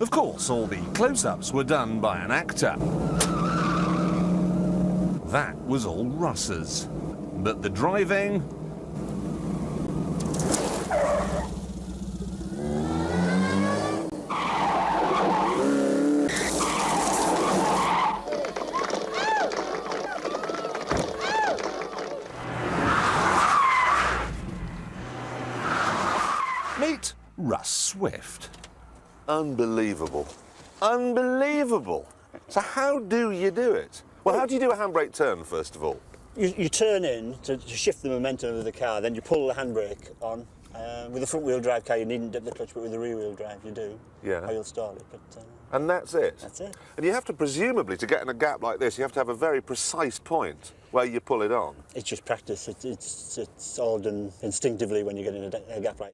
Of course, all the close-ups were done by an actor. That was all Russ's. But the driving... Meet Russ Swift. Unbelievable. Unbelievable. So how do you do it? Well, how do you do a handbrake turn, first of all? You turn in to shift the momentum of the car, then you pull the handbrake on. With a front-wheel drive car, you needn't dip the clutch, but with a rear-wheel drive, you do. Yeah. Or you'll start it. But, and that's it? That's it. And you have to, presumably, to get in a gap like this, you have to have a very precise point where you pull it on. It's just practice. It's all done instinctively when you get in a gap like